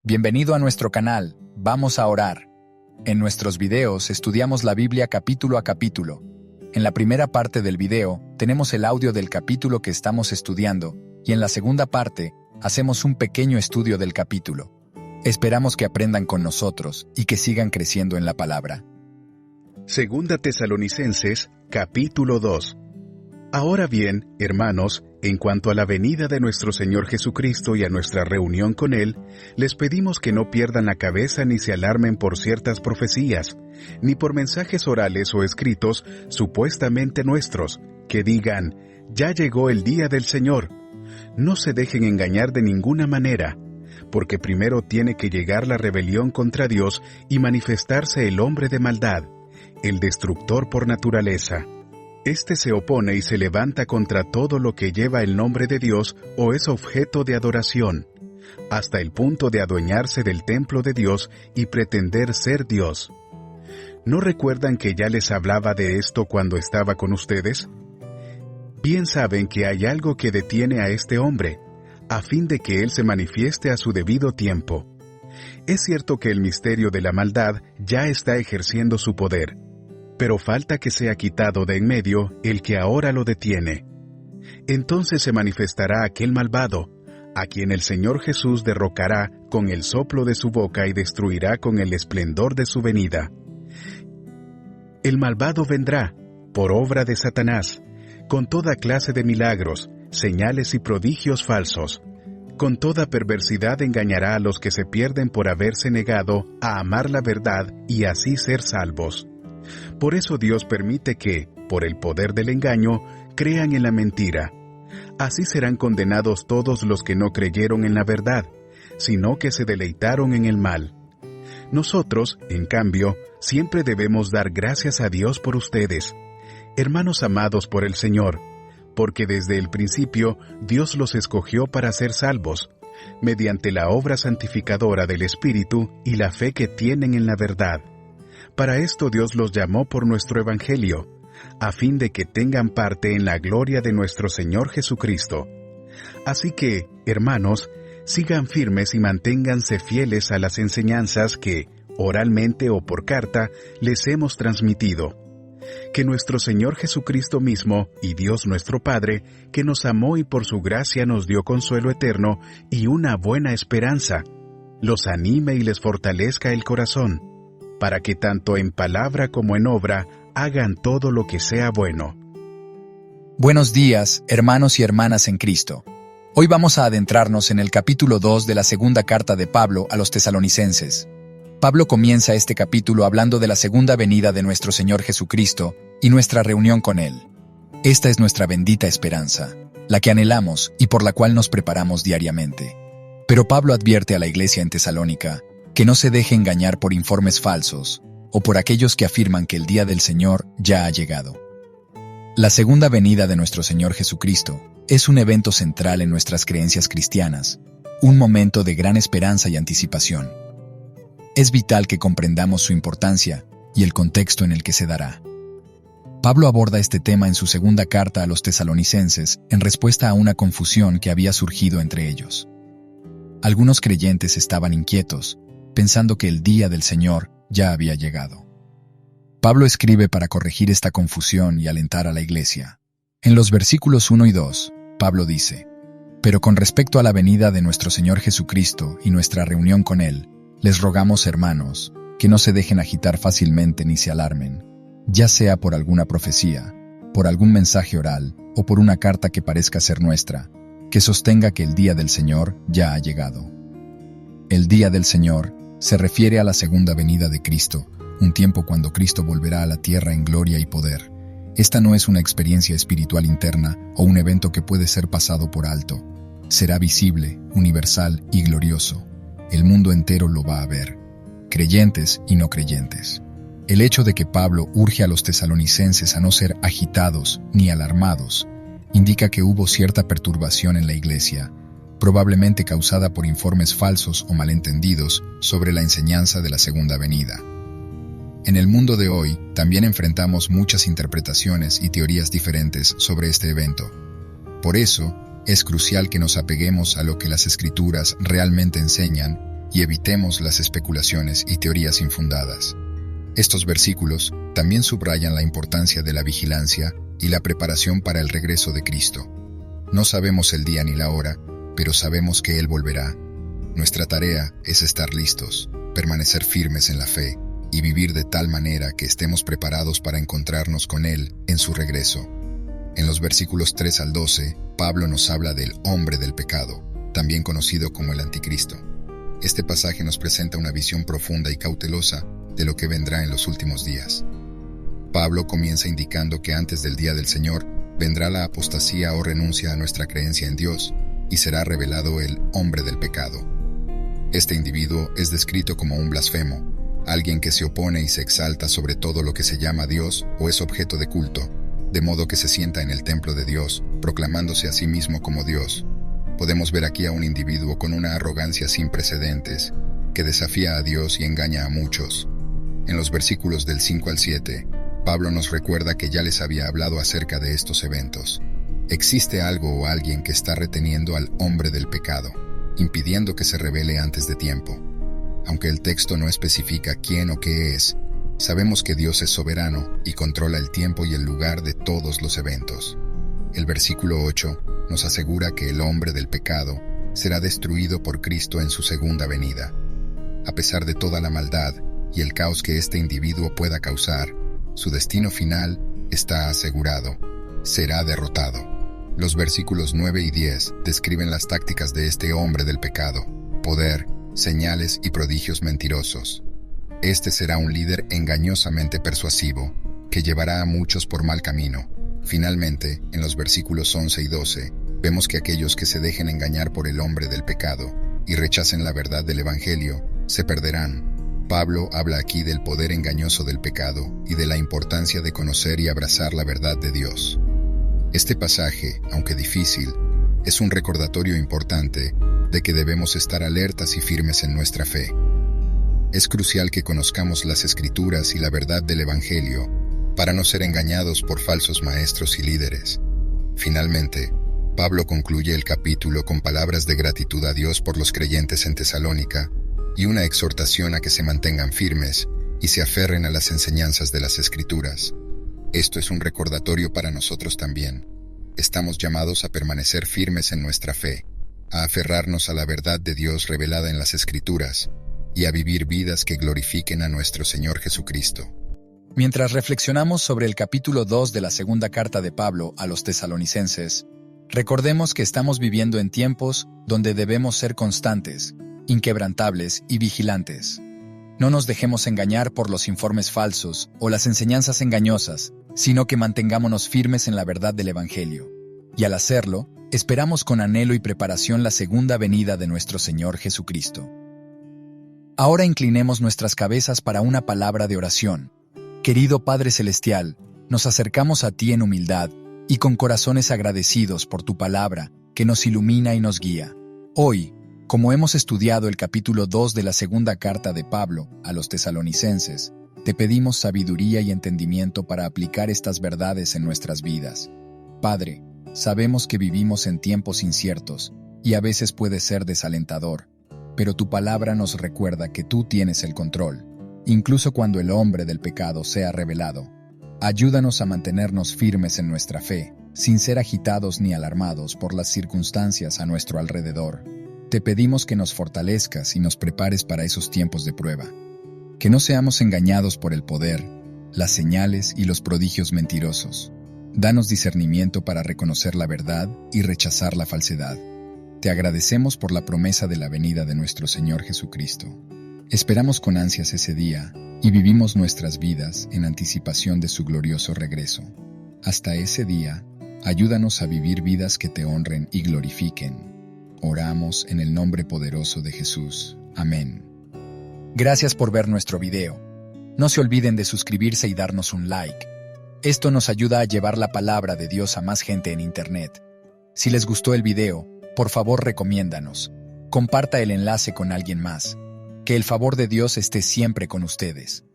Bienvenido a nuestro canal, vamos a orar. En nuestros videos estudiamos la Biblia capítulo a capítulo. En la primera parte del video tenemos el audio del capítulo que estamos estudiando y en la segunda parte hacemos un pequeño estudio del capítulo. Esperamos que aprendan con nosotros y que sigan creciendo en la palabra. Segunda Tesalonicenses, capítulo 2. Ahora bien, hermanos, en cuanto a la venida de nuestro Señor Jesucristo y a nuestra reunión con Él, les pedimos que no pierdan la cabeza ni se alarmen por ciertas profecías, ni por mensajes orales o escritos supuestamente nuestros, que digan, ya llegó el día del Señor. No se dejen engañar de ninguna manera, porque primero tiene que llegar la rebelión contra Dios y manifestarse el hombre de maldad, el destructor por naturaleza. Este se opone y se levanta contra todo lo que lleva el nombre de Dios o es objeto de adoración, hasta el punto de adueñarse del templo de Dios y pretender ser Dios. ¿No recuerdan que ya les hablaba de esto cuando estaba con ustedes? Bien saben que hay algo que detiene a este hombre, a fin de que él se manifieste a su debido tiempo. Es cierto que el misterio de la maldad ya está ejerciendo su poder, pero falta que sea quitado de en medio el que ahora lo detiene. Entonces se manifestará aquel malvado, a quien el Señor Jesús derrocará con el soplo de su boca y destruirá con el esplendor de su venida. El malvado vendrá, por obra de Satanás, con toda clase de milagros, señales y prodigios falsos. Con toda perversidad engañará a los que se pierden por haberse negado a amar la verdad y así ser salvos. Por eso Dios permite que, por el poder del engaño, crean en la mentira. Así serán condenados todos los que no creyeron en la verdad, sino que se deleitaron en el mal. Nosotros, en cambio, siempre debemos dar gracias a Dios por ustedes, hermanos amados por el Señor, porque desde el principio Dios los escogió para ser salvos, mediante la obra santificadora del Espíritu y la fe que tienen en la verdad. Para esto Dios los llamó por nuestro Evangelio, a fin de que tengan parte en la gloria de nuestro Señor Jesucristo. Así que, hermanos, sigan firmes y manténganse fieles a las enseñanzas que, oralmente o por carta, les hemos transmitido. Que nuestro Señor Jesucristo mismo y Dios nuestro Padre, que nos amó y por su gracia nos dio consuelo eterno y una buena esperanza, los anime y les fortalezca el corazón, para que tanto en palabra como en obra hagan todo lo que sea bueno. Buenos días, hermanos y hermanas en Cristo. Hoy vamos a adentrarnos en el capítulo 2 de la segunda carta de Pablo a los tesalonicenses. Pablo comienza este capítulo hablando de la segunda venida de nuestro Señor Jesucristo y nuestra reunión con Él. Esta es nuestra bendita esperanza, la que anhelamos y por la cual nos preparamos diariamente. Pero Pablo advierte a la iglesia en Tesalónica que no se deje engañar por informes falsos o por aquellos que afirman que el día del Señor ya ha llegado. La segunda venida de nuestro Señor Jesucristo es un evento central en nuestras creencias cristianas, un momento de gran esperanza y anticipación. Es vital que comprendamos su importancia y el contexto en el que se dará. Pablo aborda este tema en su segunda carta a los tesalonicenses en respuesta a una confusión que había surgido entre ellos. Algunos creyentes estaban inquietos, pensando que el día del Señor ya había llegado. Pablo escribe para corregir esta confusión y alentar a la iglesia. En los versículos 1 y 2, Pablo dice, «Pero con respecto a la venida de nuestro Señor Jesucristo y nuestra reunión con Él, les rogamos, hermanos, que no se dejen agitar fácilmente ni se alarmen, ya sea por alguna profecía, por algún mensaje oral o por una carta que parezca ser nuestra, que sostenga que el día del Señor ya ha llegado». El día del Señor se refiere a la segunda venida de Cristo, un tiempo cuando Cristo volverá a la tierra en gloria y poder. Esta no es una experiencia espiritual interna o un evento que puede ser pasado por alto. Será visible, universal y glorioso. El mundo entero lo va a ver, creyentes y no creyentes. El hecho de que Pablo urge a los tesalonicenses a no ser agitados ni alarmados indica que hubo cierta perturbación en la iglesia, probablemente causada por informes falsos o malentendidos sobre la enseñanza de la segunda venida. En el mundo de hoy también enfrentamos muchas interpretaciones y teorías diferentes sobre este evento. Por eso, es crucial que nos apeguemos a lo que las Escrituras realmente enseñan y evitemos las especulaciones y teorías infundadas. Estos versículos también subrayan la importancia de la vigilancia y la preparación para el regreso de Cristo. No sabemos el día ni la hora, pero sabemos que Él volverá. Nuestra tarea es estar listos, permanecer firmes en la fe y vivir de tal manera que estemos preparados para encontrarnos con Él en su regreso. En los versículos 3 al 12, Pablo nos habla del hombre del pecado, también conocido como el anticristo. Este pasaje nos presenta una visión profunda y cautelosa de lo que vendrá en los últimos días. Pablo comienza indicando que antes del día del Señor vendrá la apostasía o renuncia a nuestra creencia en Dios y será revelado el hombre del pecado. Este individuo es descrito como un blasfemo, alguien que se opone y se exalta sobre todo lo que se llama Dios o es objeto de culto, de modo que se sienta en el templo de Dios, proclamándose a sí mismo como Dios. Podemos ver aquí a un individuo con una arrogancia sin precedentes, que desafía a Dios y engaña a muchos. En los versículos del 5 al 7, Pablo nos recuerda que ya les había hablado acerca de estos eventos. Existe algo o alguien que está reteniendo al hombre del pecado, impidiendo que se revele antes de tiempo. Aunque el texto no especifica quién o qué es, sabemos que Dios es soberano y controla el tiempo y el lugar de todos los eventos. El versículo 8 nos asegura que el hombre del pecado será destruido por Cristo en su segunda venida. A pesar de toda la maldad y el caos que este individuo pueda causar, su destino final está asegurado, será derrotado. Los versículos 9 y 10 describen las tácticas de este hombre del pecado, poder, señales y prodigios mentirosos. Este será un líder engañosamente persuasivo, que llevará a muchos por mal camino. Finalmente, en los versículos 11 y 12, vemos que aquellos que se dejen engañar por el hombre del pecado y rechacen la verdad del Evangelio, se perderán. Pablo habla aquí del poder engañoso del pecado y de la importancia de conocer y abrazar la verdad de Dios. Este pasaje, aunque difícil, es un recordatorio importante de que debemos estar alertas y firmes en nuestra fe. Es crucial que conozcamos las Escrituras y la verdad del Evangelio para no ser engañados por falsos maestros y líderes. Finalmente, Pablo concluye el capítulo con palabras de gratitud a Dios por los creyentes en Tesalónica y una exhortación a que se mantengan firmes y se aferren a las enseñanzas de las Escrituras. Esto es un recordatorio para nosotros también. Estamos llamados a permanecer firmes en nuestra fe, a aferrarnos a la verdad de Dios revelada en las Escrituras y a vivir vidas que glorifiquen a nuestro Señor Jesucristo. Mientras reflexionamos sobre el capítulo 2 de la segunda carta de Pablo a los tesalonicenses, recordemos que estamos viviendo en tiempos donde debemos ser constantes, inquebrantables y vigilantes. No nos dejemos engañar por los informes falsos o las enseñanzas engañosas, sino que mantengámonos firmes en la verdad del Evangelio. Y al hacerlo, esperamos con anhelo y preparación la segunda venida de nuestro Señor Jesucristo. Ahora inclinemos nuestras cabezas para una palabra de oración. Querido Padre Celestial, nos acercamos a ti en humildad y con corazones agradecidos por tu palabra que nos ilumina y nos guía. Hoy, como hemos estudiado el capítulo 2 de la segunda carta de Pablo a los tesalonicenses, te pedimos sabiduría y entendimiento para aplicar estas verdades en nuestras vidas. Padre, sabemos que vivimos en tiempos inciertos y a veces puede ser desalentador, pero tu palabra nos recuerda que tú tienes el control, incluso cuando el hombre del pecado sea revelado. Ayúdanos a mantenernos firmes en nuestra fe, sin ser agitados ni alarmados por las circunstancias a nuestro alrededor. Te pedimos que nos fortalezcas y nos prepares para esos tiempos de prueba. Que no seamos engañados por el poder, las señales y los prodigios mentirosos. Danos discernimiento para reconocer la verdad y rechazar la falsedad. Te agradecemos por la promesa de la venida de nuestro Señor Jesucristo. Esperamos con ansias ese día y vivimos nuestras vidas en anticipación de su glorioso regreso. Hasta ese día, ayúdanos a vivir vidas que te honren y glorifiquen. Oramos en el nombre poderoso de Jesús. Amén. Gracias por ver nuestro video. No se olviden de suscribirse y darnos un like. Esto nos ayuda a llevar la palabra de Dios a más gente en Internet. Si les gustó el video, por favor recomiéndanos. Comparta el enlace con alguien más. Que el favor de Dios esté siempre con ustedes.